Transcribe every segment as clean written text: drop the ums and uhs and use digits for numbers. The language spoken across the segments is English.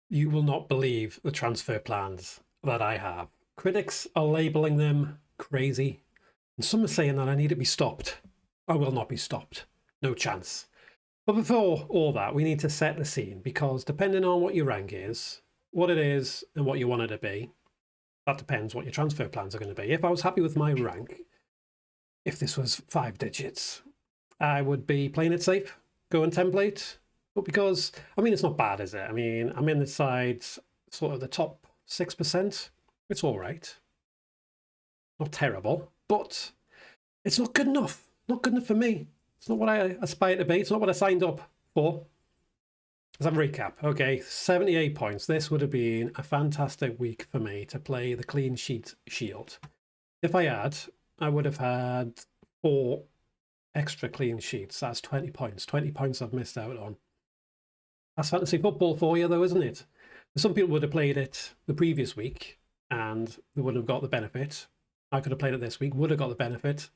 You will not believe the transfer plans that I have. Critics are labeling them crazy, and some are saying that I need to be stopped. I will not be stopped. No chance. But before all that, we need to set the scene, because depending on what your rank is, what it is, and what you want it to be, that depends what your transfer plans are going to be. If I was happy with my rank, if this was 5 digits, I would be playing it safe, going template. But because, I mean, it's not bad, is it? I mean, I'm in the side, sort of the top 6%. It's all right. Not terrible, but it's not good enough. Not good enough for me. It's not what I aspire to be. It's not what I signed up for. Let's have a recap. Okay, 78 points. This would have been a fantastic week for me to play the clean sheet shield. If I had, I would have had 4 extra clean sheets. That's 20 points. 20 points I've missed out on. That's fantasy football for you, though, isn't it? Some people would have played it the previous week and they wouldn't have got the benefit. I could have played it this week, would have got the benefit.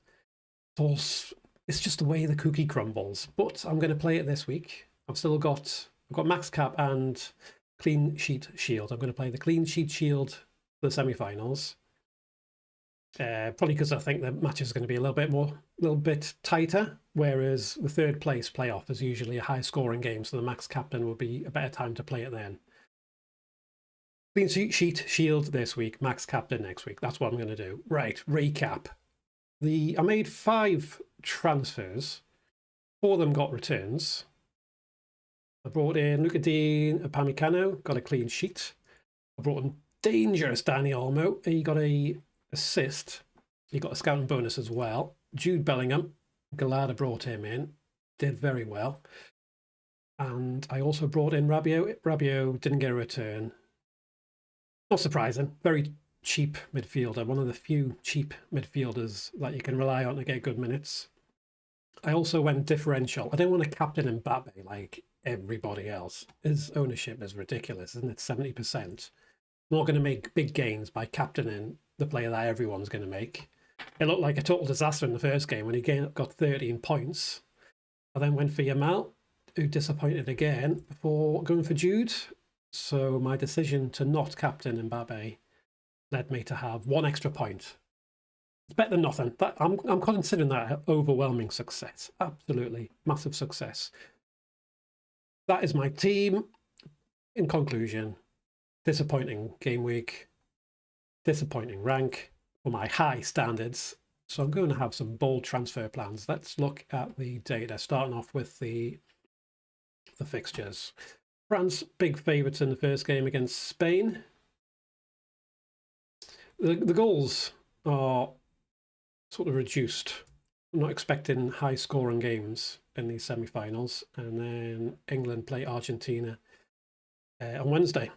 It's just the way the cookie crumbles. But I'm going to play it this week. I've got max cap and clean sheet shield. I'm going to play the clean sheet shield for the semi-finals. Probably because I think the match is going to be a little bit tighter, whereas the third place playoff is usually a high scoring game, so the max captain will be a better time to play it then. Clean sheet shield this week, max captain next week. That's what I'm going to do. Right, recap. I made 5 transfers. 4 of them got returns. I brought in Luca Dean, Upamecano, got a clean sheet. I brought in dangerous Dani Olmo. He got a assist. He got a scouting bonus as well. Jude Bellingham, glad I brought him in. Did very well. And I also brought in Rabiot. Rabiot didn't get a return. Not surprising. Very cheap midfielder. One of the few cheap midfielders that you can rely on to get good minutes. I also went differential. I didn't want to captain Mbappe like everybody else. His ownership is ridiculous, isn't it? 70%. I'm not going to make big gains by captaining the player that everyone's going to make. It looked like a total disaster in the first game when he got 13 points. I then went for Yamal, who disappointed again before going for Jude. So my decision to not captain Mbappe led me to have 1 extra point. It's better than nothing. I'm considering that an overwhelming success. Absolutely massive success. That is my team. In conclusion, disappointing game week, disappointing rank for my high standards. So I'm going to have some bold transfer plans. Let's look at the data, starting off with the fixtures. France, big favourites in the first game against Spain. The goals are sort of reduced. I'm not expecting high scoring games in these semi-finals. And then England play Argentina on Wednesday.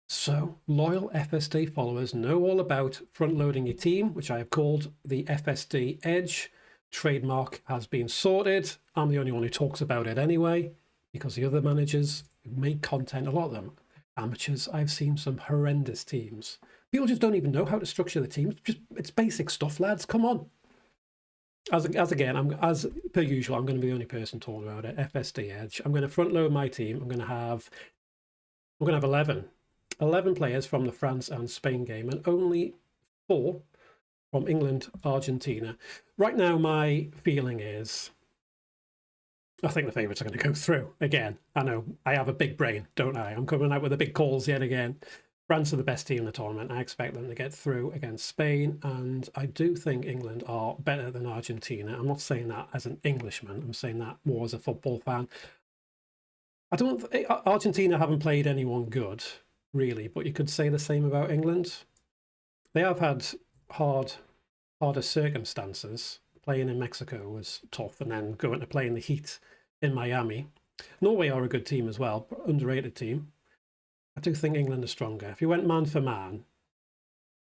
So loyal FSD followers know all about front-loading your team, which I have called the FSD Edge. Trademark has been sorted. I'm the only one who talks about it anyway, because the other managers who make content, a lot of them amateurs, I've seen some horrendous teams. People just don't even know how to structure the teams. It's basic stuff, lads. Come on. As per usual, I'm going to be the only person talking about it. FSD Edge. I'm going to front load my team. I'm going to have 11 players from the France and Spain game, and only 4 from England, Argentina. Right now, my feeling is I think the favourites are going to go through again. I know I have a big brain, don't I? I'm coming out with the big calls yet again. France are the best team in the tournament. I expect them to get through against Spain, and I do think England are better than Argentina. I'm not saying that as an Englishman. I'm saying that more as a football fan. Argentina haven't played anyone good, really, but you could say the same about England. They have had harder circumstances. Playing in Mexico was tough, and then going to play in the heat in Miami. Norway are a good team as well, underrated team. I do think England are stronger. If you went man for man,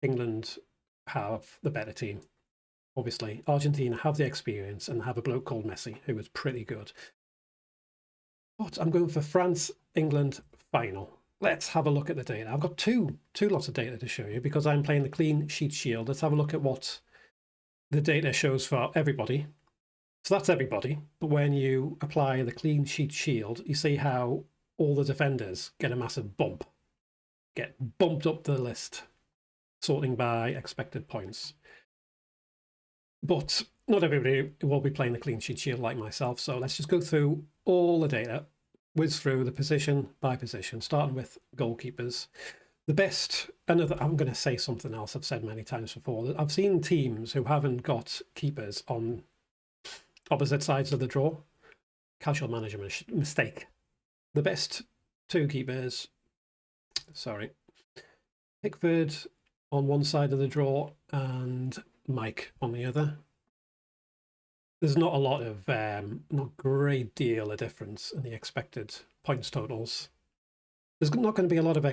England have the better team. Obviously, Argentina have the experience and have a bloke called Messi, who is pretty good. But I'm going for France, England final. Let's have a look at the data. I've got two lots of data to show you because I'm playing the clean sheet shield. Let's have a look at what the data shows for everybody. So that's everybody. But when you apply the clean sheet shield, you see how all the defenders get a massive bump, get bumped up the list, sorting by expected points. But not everybody will be playing the clean sheet shield like myself, so let's just go through all the data, whiz through the position by position, starting with goalkeepers. The best, another, I'm going to say something else I've said many times before. I've seen teams who haven't got keepers on opposite sides of the draw. Casual management mistake. The best two keepers, Pickford on one side of the draw and Mike on the other. There's not a lot of, not a great deal of difference in the expected points totals. There's not going to be a lot of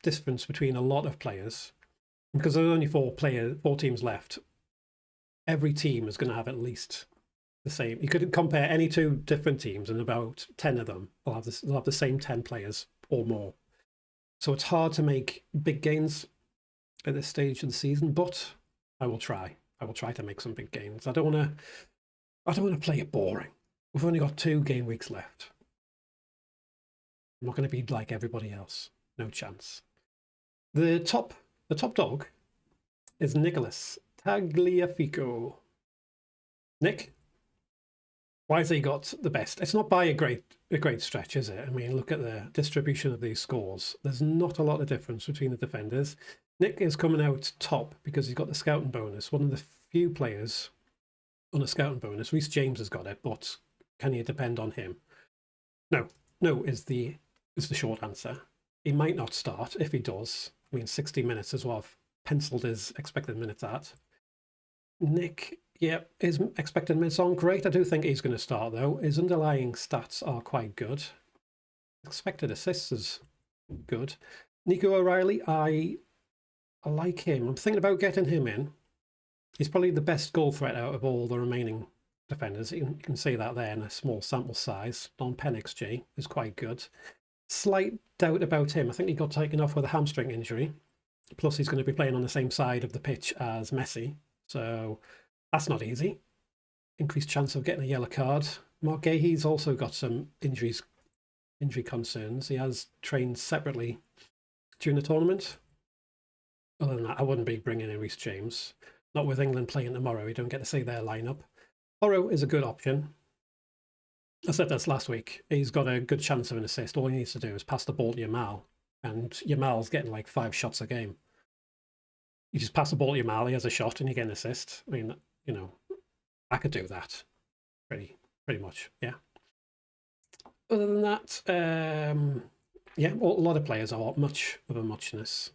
difference between a lot of players because there's only four teams left. Every team is going to have at least the same. You could compare any two different teams and about 10 of them will have the same 10 players or more. So it's hard to make big gains at this stage of the season, but I will try. I will try to make some big gains. I don't want to play it boring. We've only got 2 game weeks left. I'm not going to be like everybody else. No chance. The top dog is Nicholas Tagliafico. Nick, why has he got the best? It's not by a great stretch, is it? I mean, look at the distribution of these scores. There's not a lot of difference between the defenders. Nick is coming out top because he's got the scouting bonus. One of the few players on a scouting bonus. Reece James has got it, but can you depend on him? No is the short answer. He might not start. If he does, I mean, 60 minutes is what I've penciled his expected minutes at. Nick, yeah, his expected minutes aren't great. I do think he's going to start, though. His underlying stats are quite good. Expected assists is good. Nico O'Reilly, I like him. I'm thinking about getting him in. He's probably the best goal threat out of all the remaining defenders. You can see that there in a small sample size. Non-pen XG is quite good. Slight doubt about him. I think he got taken off with a hamstring injury. Plus, he's going to be playing on the same side of the pitch as Messi. So that's not easy. Increased chance of getting a yellow card. Mark Gahey's also got some injury concerns. He has trained separately during the tournament. Other than that, I wouldn't be bringing in Reece James. Not with England playing tomorrow. We don't get to see their lineup. Porro is a good option. I said this last week. He's got a good chance of an assist. All he needs to do is pass the ball to Yamal. And Yamal's getting like 5 shots a game. You just pass the ball to Yamal, he has a shot, and you get an assist. I mean, you know, I could do that. Pretty much, yeah. Other than that, yeah, a lot of players are much of a muchness.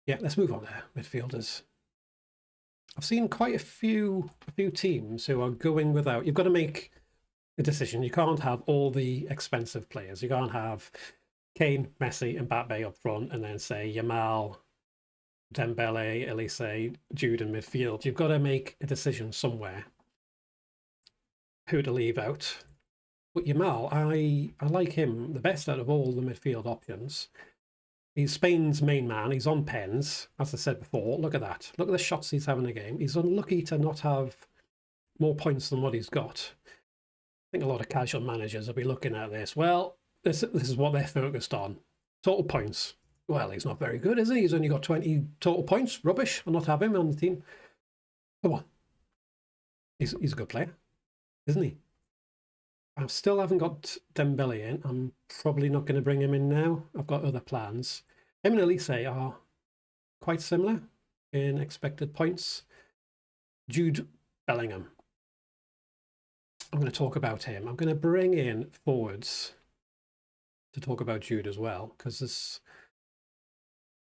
Yeah, let's move on there, midfielders. I've seen quite a few teams who are going without. You've got to make a decision. You can't have all the expensive players. You can't have Kane, Messi, and Mbappe up front, and then say Yamal, Dembele, Elise, Jude in midfield. You've got to make a decision somewhere who to leave out. But Yamal, I like him the best out of all the midfield options. He's Spain's main man. He's on pens, as I said before. Look at that. Look at the shots he's having a game. He's unlucky to not have more points than what he's got. I think a lot of casual managers will be looking at this. Well, this is what they're focused on. Total points. Well, he's not very good, is he? He's only got 20 total points. Rubbish. I'll not have him on the team. Come on. He's a good player, isn't he? I still haven't got Dembele in. I'm probably not going to bring him in now. I've got other plans. Him and Elise are quite similar in expected points. Jude Bellingham. I'm going to talk about him. I'm going to bring in forwards to talk about Jude as well, because there's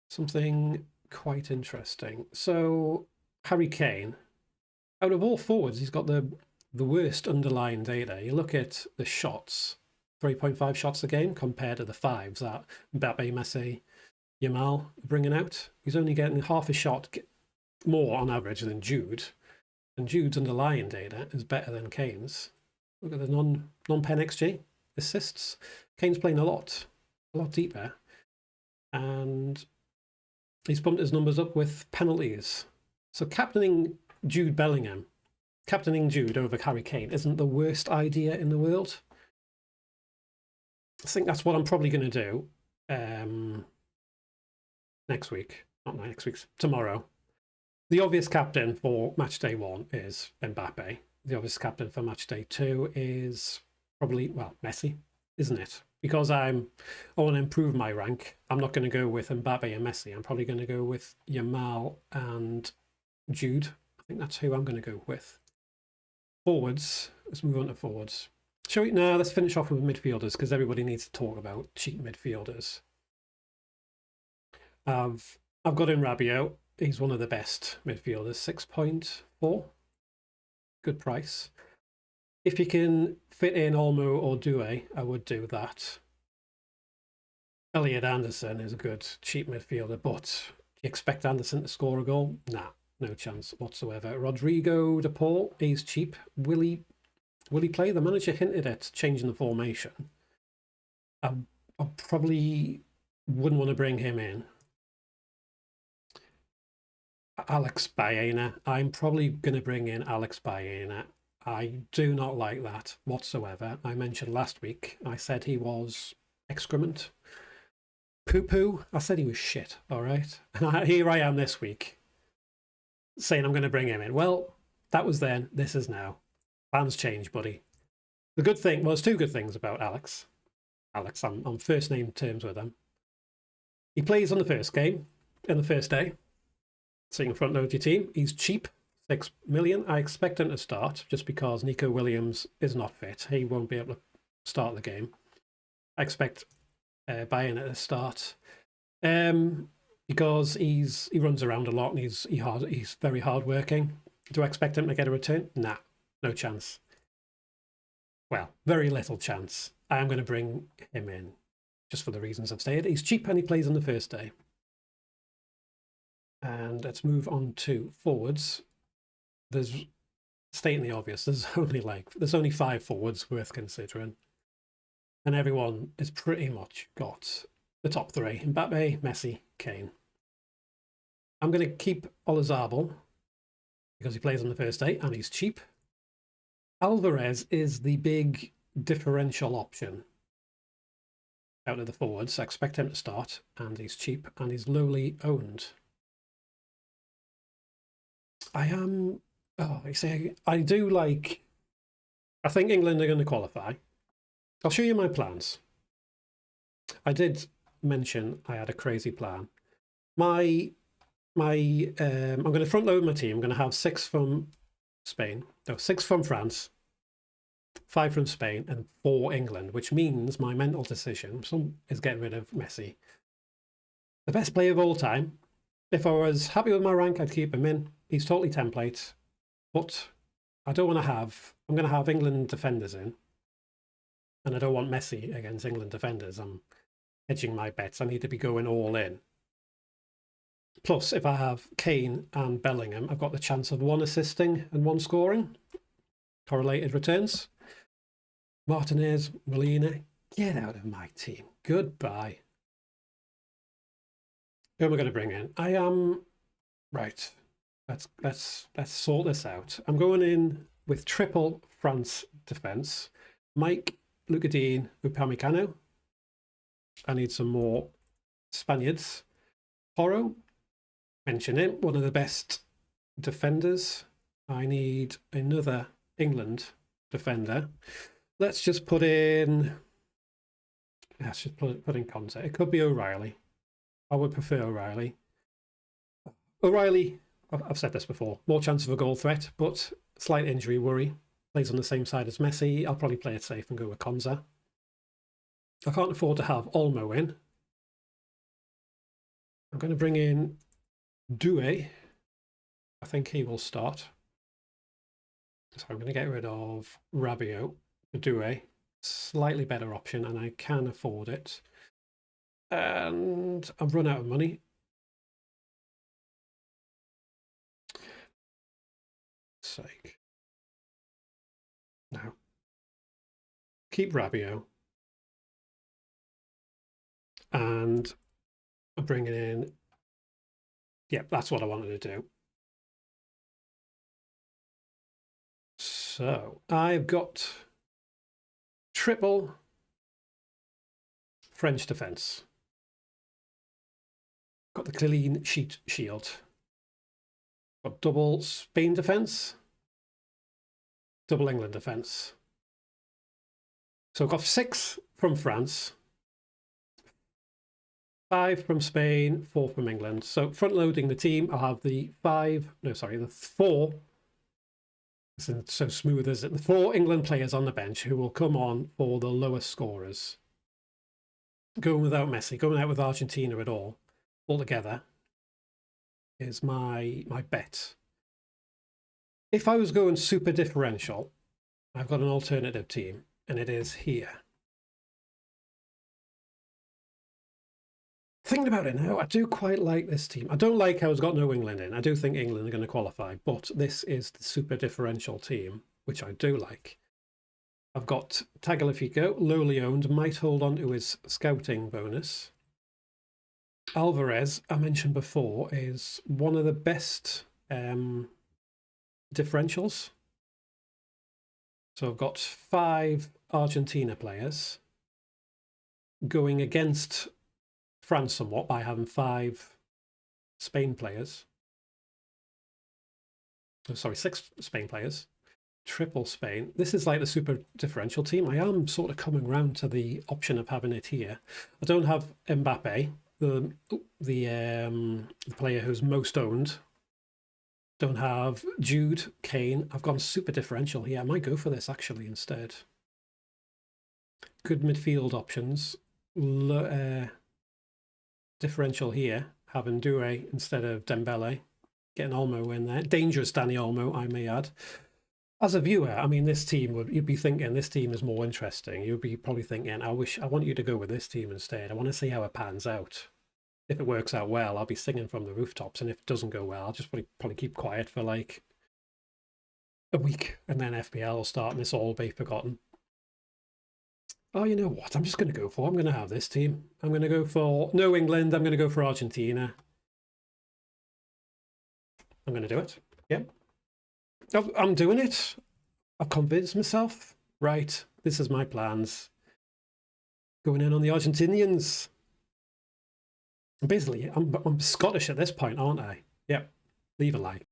something quite interesting. So, Harry Kane, out of all forwards, he's got the worst underlying data. You look at the shots, 3.5 shots a game compared to the 5s that Mbappe, Messi, Yamal are bringing out. He's only getting half a shot more on average than Jude. And Jude's underlying data is better than Kane's. Look at the non-pen XG assists. Kane's playing a lot deeper. And he's bumped his numbers up with penalties. So captaining Jude over Harry Kane isn't the worst idea in the world. I think that's what I'm probably going to do next week. Not next week, tomorrow. The obvious captain for match day 1 is Mbappe. The obvious captain for match day 2 is probably, well, Messi, isn't it? Because I want to improve my rank, I'm not going to go with Mbappe and Messi. I'm probably going to go with Yamal and Jude. I think that's who I'm going to go with. Forwards. Let's move on to forwards. Shall we? No, let's finish off with midfielders because everybody needs to talk about cheap midfielders. I've got in Rabiot. He's one of the best midfielders. 6.4. Good price. If you can fit in Olmo or Doué, I would do that. Elliot Anderson is a good cheap midfielder, but do you expect Anderson to score a goal? Nah, no chance whatsoever. Rodrigo de Paul, he's cheap. Will he play? The manager hinted at changing the formation. I probably wouldn't want to bring him in. Alex Baena. I'm probably going to bring in Alex Baena. I do not like that whatsoever. I mentioned last week, I said he was excrement. Poo-poo. I said he was shit, all right? And here I am this week saying I'm going to bring him in. Well, that was then. This is now. Plans change, buddy. The good thing, well, there's two good things about Alex. I'm on first name terms with him. He plays on the first game, in the first day. So you can front load your team. He's cheap, 6 million. I expect him to start just because Nico Williams is not fit. He won't be able to start the game. I expect Baena to start because he runs around a lot and he's very hardworking. Do I expect him to get a return? Nah, no chance. Well, very little chance. I am going to bring him in just for the reasons I've stated. He's cheap and he plays on the first day. And let's move on to forwards. There's, stating the obvious, there's only 5 forwards worth considering. And everyone has pretty much got the top 3. Mbappe, Messi, Kane. I'm going to keep Olazabal because he plays on the first day and he's cheap. Alvarez is the big differential option out of the forwards. I expect him to start and he's cheap and he's lowly owned. I do like, I think England are going to qualify. I'll show you my plans. I did mention I had a crazy plan. I'm going to front load my team. I'm going to have 6 from Spain, 6 from France, 5 from Spain, and 4 England, which means my mental decision is getting rid of Messi. The best player of all time. If I was happy with my rank, I'd keep him in. He's totally template, but I don't want to have, I'm going to have England defenders in, and I don't want Messi against England defenders. I'm hedging my bets. I need to be going all in. Plus, if I have Kane and Bellingham, I've got the chance of 1 assisting and 1 scoring. Correlated returns. Martinez, Molina, get out of my team. Goodbye. Who am I going to bring in? I am right. Let's sort this out. I'm going in with triple France defense. Mike, Luca Dean, Upamecano. I need some more Spaniards. Porro, mention him, one of the best defenders. I need another England defender. Let's just put in. Let's just put in context. It could be O'Reilly. I would prefer O'Reilly. O'Reilly, I've said this before, more chance of a goal threat, but slight injury worry. Plays on the same side as Messi. I'll probably play it safe and go with Konza. I can't afford to have Olmo in. I'm going to bring in Doué. I think he will start. So I'm going to get rid of Rabiot for Doué. Slightly better option, and I can afford it. And I've run out of money. Sake. Now, keep Rabiot. And I'm bringing in. Yep, that's what I wanted to do. So I've got triple French defence. Got the clean sheet shield. Got double Spain defence. Double England defence. So I've got 6 from France. 5 from Spain, 4 from England. So front loading the team, I'll have the 4. This isn't so smooth, is it? The 4 England players on the bench who will come on for the lowest scorers. Going without Messi, going out with Argentina at all, altogether, is my bet. If I was going super differential, I've got an alternative team, and it is here. Thinking about it now, I do quite like this team. I don't like how it's got no England in. I do think England are going to qualify, but this is the super differential team, which I do like. I've got Tagliafico, lowly owned, might hold on to his scouting bonus. Alvarez, I mentioned before, is one of the best differentials. So I've got 5 Argentina players going against France somewhat by having 5 Spain players. Oh, sorry, 6 Spain players. Triple Spain. This is like the super differential team. I am sort of coming round to the option of having it here. I don't have Mbappe, the player who's most owned. Don't have Jude Kane. I've gone super differential here. I might go for this actually instead. Good midfield options. Differential here, having Doué instead of Dembele, getting Olmo in there. Dangerous Danny Olmo, I may add. As a viewer, I mean, this team you'd be thinking this team is more interesting. You'd be probably thinking, I want you to go with this team instead. I want to see how it pans out. If it works out well, I'll be singing from the rooftops, and if it doesn't go well, I'll just probably keep quiet for like a week, and then FPL will start, and this will all be forgotten. Oh, you know what? I'm just going to go for. I'm going to have this team. I'm going to go for no England. I'm going to go for Argentina. I'm going to do it. Yep. I'm doing it. I've convinced myself. Right. This is my plans. Going in on the Argentinians. Basically, I'm Scottish at this point, aren't I? Yep. Leave a like.